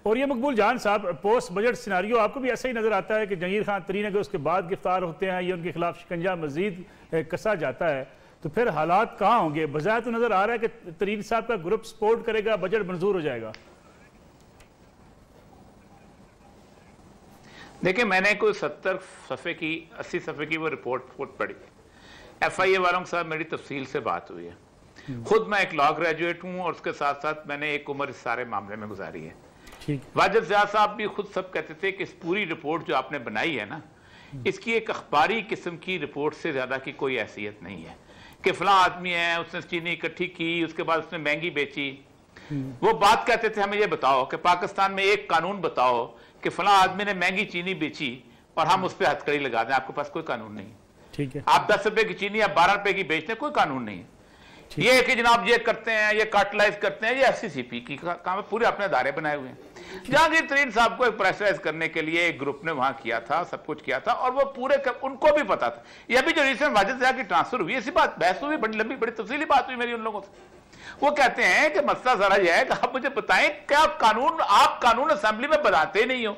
और ये मकबूल जान साहब, पोस्ट बजट सिनारियो आपको भी ऐसा ही नजर आता है कि जंगीर खान तरीन अगर उसके बाद गिरफ्तार होते हैं या उनके खिलाफ शिकंजा मजीद कसा जाता है तो फिर हालात कहाँ होंगे? बजाय तो नजर आ रहा है कि तरीन साहब का ग्रुप सपोर्ट करेगा, बजट मंजूर हो जाएगा। देखिए, मैंने कोई 70 सफ़े की 80 सफ़े की वो रिपोर्ट पढ़ी। FIA वालों के साथ मेरी तफसील से बात हुई है। खुद मैं एक लॉ ग्रेजुएट हूँ और उसके साथ साथ मैंने एक उम्र इस सारे मामले में गुजारी है। वाजिद ज़ियाद साहब भी खुद सब कहते थे कि इस पूरी रिपोर्ट जो आपने बनाई है ना, इसकी एक अखबारी किस्म की रिपोर्ट से ज़्यादा की कोई हैसियत नहीं है कि फला आदमी है, उसने चीनी इकट्ठी की, उसके बाद उसने महंगी बेची। वो बात कहते थे, हमें ये बताओ कि पाकिस्तान में एक कानून बताओ कि फला आदमी ने महंगी चीनी बेची और हम उस पर हथकड़ी लगा दें। आपके पास कोई कानून नहीं। ठीक है, आप 10 रुपए की चीनी या 12 रुपए की बेचते हैं, कोई कानून नहीं है। ये कि जनाब ये करते हैं, ये कार्टलाइज करते हैं, ये FCCP की काम है, पूरे अपने अदारे बनाए हुए हैं। जहांगीर तरीन साहब को एक प्रेशराइज करने के लिए एक ग्रुप ने वहां किया था, सब कुछ किया था और वो पूरे उनको भी पता था। ये अभी जो रिसेंट वाजिद ज़िया की ट्रांसफर हुई, ऐसी बात बहस हुई, बड़ी लंबी बड़ी तफसीली बात हुई मेरी उन लोगों से। वो कहते हैं कि मसला जरा यह है कि आप मुझे बताएं क्या आप कानून असेंबली में बनाते ही नहीं हो।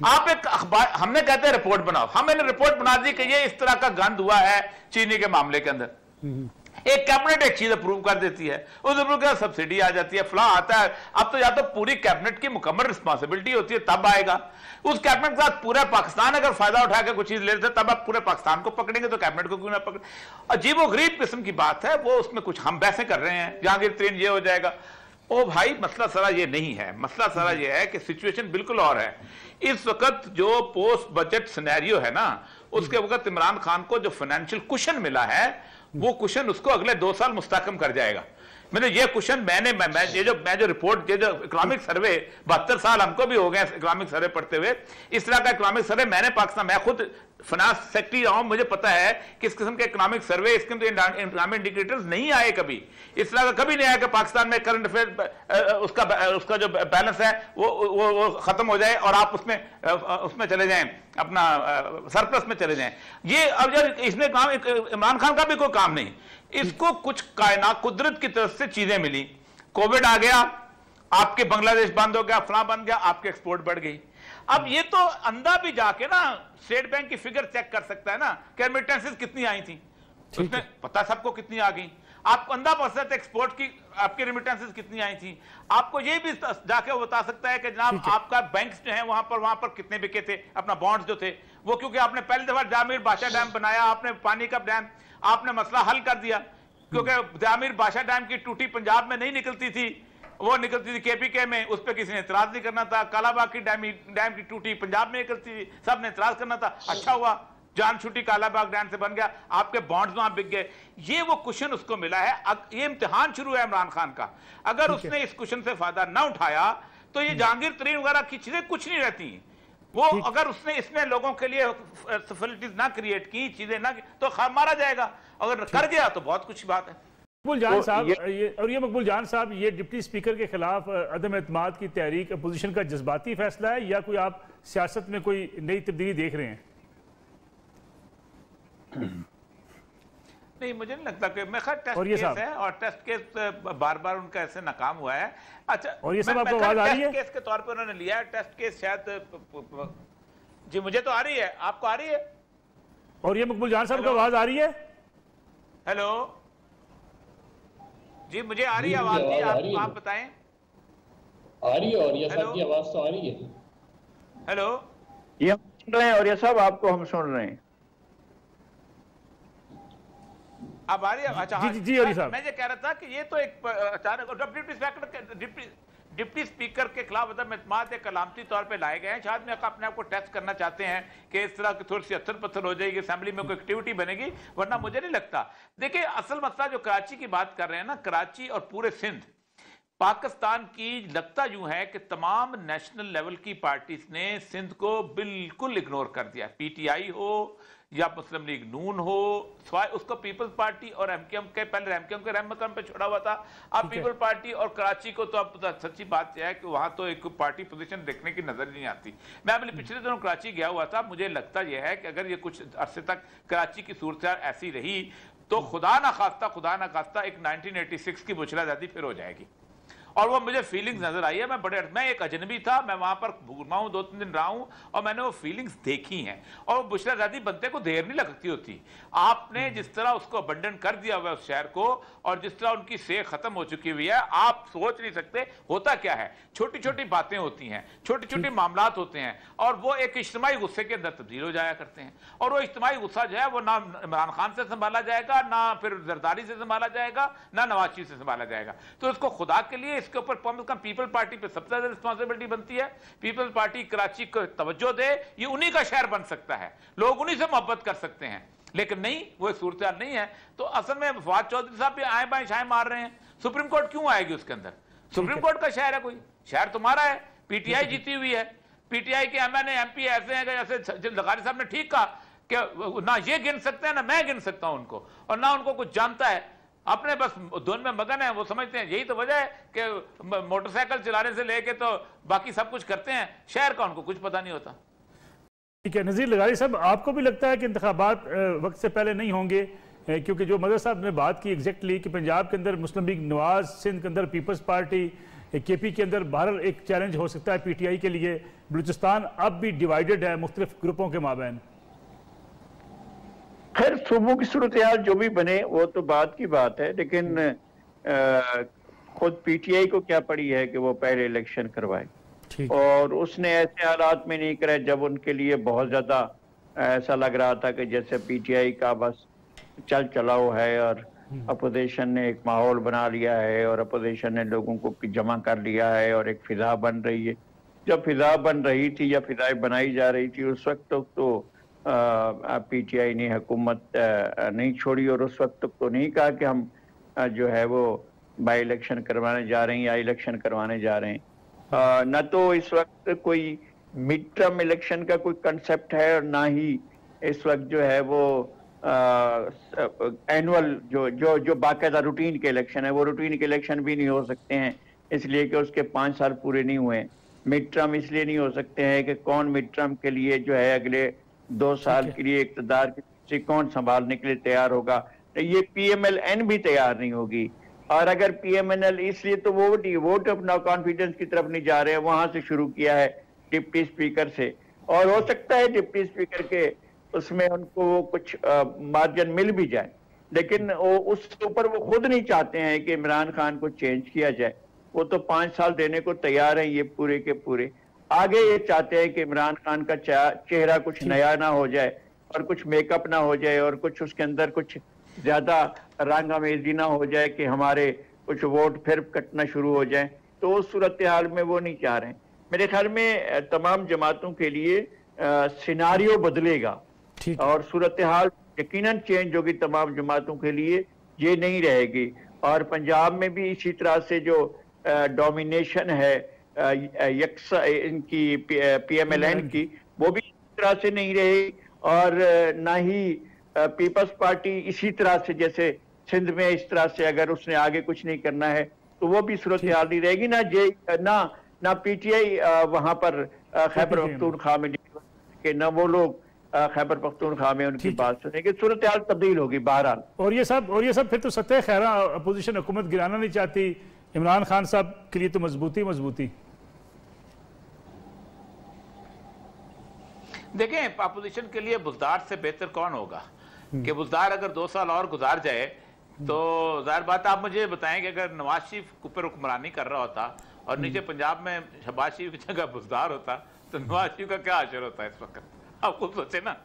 आप एक अखबार, हमने कहते हैं रिपोर्ट बनाओ, हमने रिपोर्ट बना दी कि ये इस तरह का गंद हुआ है चीनी के मामले के अंदर। एक कैबिनेट एक चीज अप्रूव कर देती है, उस अप्रूव के सब्सिडी आ जाती है, फला आता है। अब तो या तो पूरी कैबिनेट की मुकम्मल रिस्पॉन्सिबिलिटी होती है तब आएगा। उस कैबिनेट के साथ पूरा पाकिस्तान अगर फायदा उठा के कुछ चीज लेते तब आप पूरे पाकिस्तान को पकड़ेंगे तो कैबिनेट को क्यों ना पकड़े। अजीबो गरीब किस्म की बात है वो, उसमें कुछ हम बहसें कर रहे हैं, जहांगीर तरीन ये हो जाएगा। ओ भाई, मसला सारा ये नहीं है। मसला सारा ये है कि सिचुएशन बिल्कुल और है। इस वक्त जो पोस्ट बजट सिनेरियो है ना, उसके वक्त इमरान खान को जो फाइनेंशियल कुशन मिला है, वो कुशन उसको अगले 2 साल मुस्तहकम कर जाएगा। मैंने ये कुशन मैं जो रिपोर्ट, ये जो इकोनॉमिक सर्वे, 72 साल हमको भी हो गए इकोनॉमिक सर्वे पढ़ते हुए। इस तरह का इकोनॉमिक सर्वे मैं खुद फाइनेंस सेक्रेटरी रहा हूं, मुझे पता है कि इस किस्म के इकोनॉमिक सर्वे, इस किस्म के इकोनॉमिक इंडिकेटर्स नहीं आए कभी। इस तरह का कभी नहीं आया कि पाकिस्तान में करंट अफेयर उसका जो बैलेंस है वो खत्म हो जाए और आप उसमें चले जाएं, अपना सरप्लस में चले जाएं। ये अब यार इसमें काम, इमरान खान का भी कोई काम नहीं। इसको कुछ कायनात कुदरत की तरफ से चीजें मिली। कोविड आ गया, आपके बांग्लादेश बंद हो गया, फला बन गया, आपके एक्सपोर्ट बढ़ गई। अब ये तो अंधा भी जाके ना स्टेट बैंक की फिगर चेक कर सकता है ना कि रेमिटेंसेस कितनी आई थी, उसमें पता सबको कितनी आ गई। आपको अंधा पता है एक्सपोर्ट की आपकी रेमिटेंसेस कितनी आई थी। आपको ये भी जाके बता सकता है कि जनाब आपका बैंक्स जो है वहां पर कितने बिके थे, अपना बॉन्ड्स जो थे वो, क्योंकि आपने पहली दफा जामिर बादशाह डैम बनाया, आपने पानी का डैम, आपने मसला हल कर दिया। क्योंकि जामिर बादशाह डैम की टूटी पंजाब में नहीं निकलती थी, वो निकलती थी KPK में, उस पर किसी ने इतराज नहीं करना था। कालाबाग की डैम की टूटी पंजाब में निकलती थी, सब ने इतराज करना था। अच्छा हुआ जान छुट्टी कालाबाग डैम से बन गया, आपके बॉन्ड्स वहां बिक गए। ये वो कुशन उसको मिला है। ये इम्तिहान शुरू है इमरान खान का। अगर उसने इस कुशन से फायदा न उठाया तो ये जहांगीर तरीन वगैरह की चीजें कुछ नहीं रहती। वो अगर उसने इसमें लोगों के लिए फैसिलिटीज ना क्रिएट की, चीजें ना की, तो मारा जाएगा। अगर कर गया तो बहुत कुछ बात है। मकबूल जान साहब, ये मकबूल जान साहब, ये डिप्टी स्पीकर के खिलाफ अदम एतमाद की तहरीक अपोजिशन का जज्बाती फैसला है या कोई आप सियासत में कोई नई तब्दीली देख रहे हैं? नहीं, मुझे नहीं लगता कि मैं टेस्ट केस है और टेस्ट केस बार बार उनका ऐसे नाकाम हुआ है। अच्छा, और ये सब आपको आवाज आ रही है? केस के तौर पे उन्होंने लिया है टेस्ट केस शायद। जी मुझे तो आ रही है, आपको आ रही है? और ये मकबूल जान साहब को आवाज आ रही है? हेलो जी, मुझे आ रही है आवाज। जी आप बताएं। आ रही है, और ये सब की आवाज तो आ रही है। हेलो, ये हम सुन रहे हैं और ये सब आपको हम सुन रहे हैं। अब आ रही है? अच्छा, जी साहब, मैं ये कह रहा था कि ये तो एक अचानक डिप्टी स्पीकर के खिलाफ अदम एतमाद एक अलामती तौर पे लाए गए हैं। शायद में अपने आप को टेस्ट करना चाहते हैं कि इस तरह की थोड़ी सी अत्थर पत्थर हो जाएगी, असेंबली में कोई एक्टिविटी बनेगी, वरना मुझे नहीं लगता। देखिए, असल मसला जो कराची की बात कर रहे हैं ना, कराची और पूरे सिंध पाकिस्तान की, लगता यूं है कि तमाम नेशनल लेवल की पार्टीज ने सिंध को बिल्कुल इग्नोर कर दिया। PTI हो या मुस्लिम लीग नून हो, स्वाय उसको पीपल्स पार्टी और MKM के, पहले MKM के रहमत पे छोड़ा हुआ था, अब पीपल पार्टी और कराची को तो अब सच्ची बात यह है कि वहां तो एक पार्टी पोजीशन देखने की नजर नहीं आती। मैं अभी पिछले दिनों कराची गया हुआ था, मुझे लगता यह है कि अगर ये कुछ अरसे तक कराची की सूरत ऐसी रही तो खुदा ना खास्ता एक 1986 की बुछलाजादी फिर हो जाएगी। और वो मुझे फीलिंग्स नजर आई है। मैं एक अजनबी था, मैं वहां पर घूमा हूं, 2-3 दिन रहा हूं और मैंने वो फीलिंग्स देखी हैं। और बुशरा ज़ादी बनते को देर नहीं लगती होती। आपने जिस तरह उसको अबंडन कर दिया हुआ उस शहर को और जिस तरह उनकी सेख खत्म हो चुकी हुई है, आप सोच नहीं सकते होता क्या है। छोटी छोटी बातें होती हैं, छोटे छोटे मामलात होते हैं और वो एक इज्तिमाई गुस्से के अंदर तब्दील हो जाया करते हैं। और वो इज्तिमाई गुस्सा जो है वो ना इमरान खान से संभाला जाएगा, ना फिर जरदारी से संभाला जाएगा, ना नवाज शरीफ से संभाला जाएगा। तो इसको खुदा के लिए इसके ऊपर कम से कम पीपल पार्टी पे सबसे ज्यादा रिस्पॉन्सिबिलिटी बनती है। पीपल पार्टी कराची को तवज्जो दे, ये उन्हीं का शहर बन सकता है, लोग उन्हीं से मोहब्बत कर सकते हैं। लेकिन नहीं, वो एक सूरत हाल नहीं है। तो असल में फवाद चौधरी साहब भी आए बाएं छाएं मार रहे हैं। सुप्रीम कोर्ट क्यों आएगी उसके अंदर? सुप्रीम कोर्ट का शहर है कोई, शहर तुम्हारा है। पीटीआई जीती हुई है, पीटीआई के एमएनए एमपी ऐसे हैं कि जैसे लगारी साहब ने ठीक कहा कि ना ये गिन सकते हैं ना मैं गिन सकता हूं उनको, और ना उनको कुछ जानता है, अपने बस धुन में मगन है। वो समझते हैं यही तो वजह है कि मोटरसाइकिल चलाने से लेके तो बाकी सब कुछ करते हैं, शहर का उनको कुछ पता नहीं होता। ठीक है नज़ीर लगारी साहब, आपको भी लगता है कि इंतखाबात वक्त से पहले नहीं होंगे? क्योंकि जो मदर साहब ने बात की एग्जैक्टली कि पंजाब के अंदर मुस्लिम लीग नवाज, सिंध के अंदर पीपल्स पार्टी, केपी के अंदर बहरहाल एक चैलेंज हो सकता है पीटीआई के लिए। बलूचिस्तान अब भी डिवाइडेड है मुख्तलिफ ग्रुपों के माबैन। खैर सूबों की सूरत हाल जो भी बने वो तो बात की बात है, लेकिन खुद पीटीआई को क्या पड़ी है कि वो पहले इलेक्शन करवाए, और उसने ऐसे हालात में नहीं कराए जब उनके लिए बहुत ज्यादा ऐसा लग रहा था कि जैसे पीटीआई का बस चल चलाओ है और अपोजिशन ने एक माहौल बना लिया है और अपोजिशन ने लोगों को जमा कर लिया है और एक फिजा बन रही है। जब फिजा बन रही थी या फिजाएं बनाई जा रही थी उस वक्त तक तो पीटीआई ने हुकूमत नहीं छोड़ी, और उस वक्त तक तो नहीं कहा कि हम जो है वो बाई इलेक्शन करवाने जा रहे हैं या इलेक्शन करवाने जा रहे हैं। न तो इस वक्त कोई मिड टर्म इलेक्शन का कोई कंसेप्ट है और ना ही इस वक्त जो है वो एनुअल जो बाकायदा रूटीन के इलेक्शन है, वो रूटीन के इलेक्शन भी नहीं हो सकते हैं इसलिए कि उसके 5 साल पूरे नहीं हुए। मिड टर्म इसलिए नहीं हो सकते हैं कि कौन मिड टर्म के लिए जो है अगले 2 साल के लिए इक़्तिदार से कौन संभालने के लिए तैयार होगा। ये पीएमएलएन भी तैयार नहीं होगी, और अगर पीएमएनएल इसलिए तो वोट अपना कॉन्फिडेंस की तरफ नहीं जा रहे हैं, वहां से शुरू किया है डिप्टी स्पीकर से, और हो सकता है डिप्टी स्पीकर के उसमें उनको कुछ मार्जिन मिल भी जाए, लेकिन वो उसके ऊपर वो खुद नहीं चाहते हैं कि इमरान खान को चेंज किया जाए। वो तो 5 साल देने को तैयार है ये पूरे के पूरे। आगे ये चाहते हैं कि इमरान खान का चेहरा कुछ नया ना हो जाए और कुछ मेकअप ना हो जाए और कुछ उसके अंदर कुछ ज्यादा रंगामेजी ना हो जाए कि हमारे कुछ वोट फिर कटना शुरू हो जाए। तो उस सूरत हाल में वो नहीं चाह रहे। मेरे ख्याल में तमाम जमातों के लिए सिनारियो बदलेगा और सूरत हाल यकीनन चेंज होगी तमाम जमातों के लिए, ये नहीं रहेगी। और पंजाब में भी इसी तरह से जो डोमिनेशन है यकसा इनकी पीएमएलएन की, वो भी इस तरह से नहीं रहेगी, और ना ही पीपल्स पार्टी इसी तरह से जैसे सिंध में इस तरह से अगर उसने आगे कुछ नहीं करना है तो वो भी सूरत हाल नहीं रहेगी। ना पीटीआई वहां पर खैबर पख्तूनख्वा में कि न वो लोग खैबर पख्तूनख्वा में उनकी बात सुनेंगे। सूरत हाल तब्दील होगी बहरहाल। और ये सब फिर तो सत्य खैरा अपोजिशन हुकूमत गिराना नहीं चाहती। इमरान खान साहब के लिए तो मजबूती। देखें, अपोजिशन के लिए बुज़दार से बेहतर कौन होगा कि बुज़दार अगर 2 साल और गुजार जाए तो जाहिर बात आप मुझे बताएं कि अगर नवाज शरीफ ऊपर हुक्मरानी कर रहा होता और नीचे पंजाब में शहबाज शरीफ की जगह बुज़दार होता तो नवाज शरीफ का क्या असर होता है इस वक्त? आप खुद सोचे ना,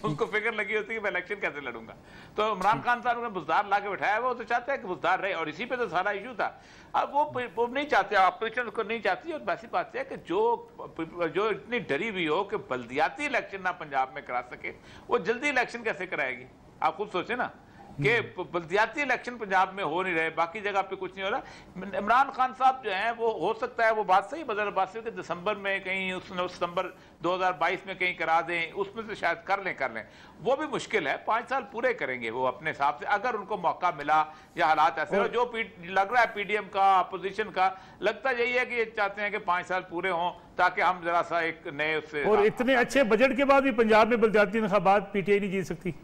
उसको फिक्र लगी होती है कि मैं इलेक्शन कैसे लड़ूंगा। तो इमरान खान साहब ने बुज़दार ला के बैठाया, वो तो चाहते हैं कि बुज़दार रहे, और इसी पे तो सारा इशू था। अब वो नहीं चाहते, अपोजिशन उसको नहीं चाहती। और वैसी बात है कि जो इतनी डरी हुई हो कि बल्दियाती इलेक्शन ना पंजाब में करा सके, वो जल्दी इलेक्शन कैसे कराएगी? आप खुद सोचे ना कि बल्दियाती इलेक्शन पंजाब में हो नहीं रहे, बाकी जगह पे कुछ नहीं हो रहा। इमरान खान साहब जो हैं वो हो सकता है वो बात सही बदल बात सही कि दिसंबर में कहीं सितंबर 2022 में कहीं करा दें, उसमें से शायद कर लें, वो भी मुश्किल है। 5 साल पूरे करेंगे वो अपने हिसाब से अगर उनको मौका मिला या हालात ऐसे हो। जो लग रहा है पीडीएम का अपोजिशन का लगता यही है कि ये चाहते हैं कि 5 साल पूरे हों ताकि हम जरा सा एक नए उससे। और इतने अच्छे बजट के बाद भी पंजाब में बल्दियाती इंतखाबात पीटीआई नहीं जीत सकती।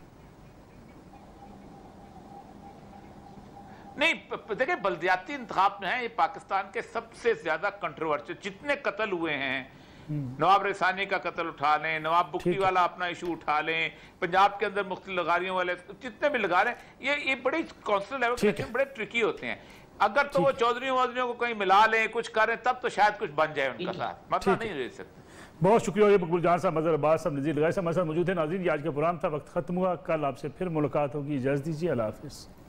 नहीं देखिए, बल्दियाती इंतखाब में है ये पाकिस्तान के सबसे ज्यादा कंट्रोवर्शियल, जितने कत्ल हुए हैं, नवाब रिसानी का कत्ल उठा लें, नवाब बुख्ती वाला अपना इशू उठा लें, पंजाब के अंदर मुख्तलिफ लगारियों वाले जितने भी लगा रहे हैं, ये बड़ी कौंसिल लेवल के बड़े ट्रिकी होते हैं। अगर तो वो चौधरी को कहीं मिला लें, कुछ करें, तब तो शायद कुछ बन जाए उनका साथ, मतलब नहीं रह सकते। बहुत शुक्रिया मकबूल जान साहब, मजहर अब्बास साहब, नज़ीर लगाए साहब हमारे साथ मौजूद है। नाज़रीन, आज का प्रोग्राम था, वक्त खत्म हुआ, कल आपसे फिर मुलाकात होगी, इजाज़त दीजिए, अल्लाह हाफ़िज़।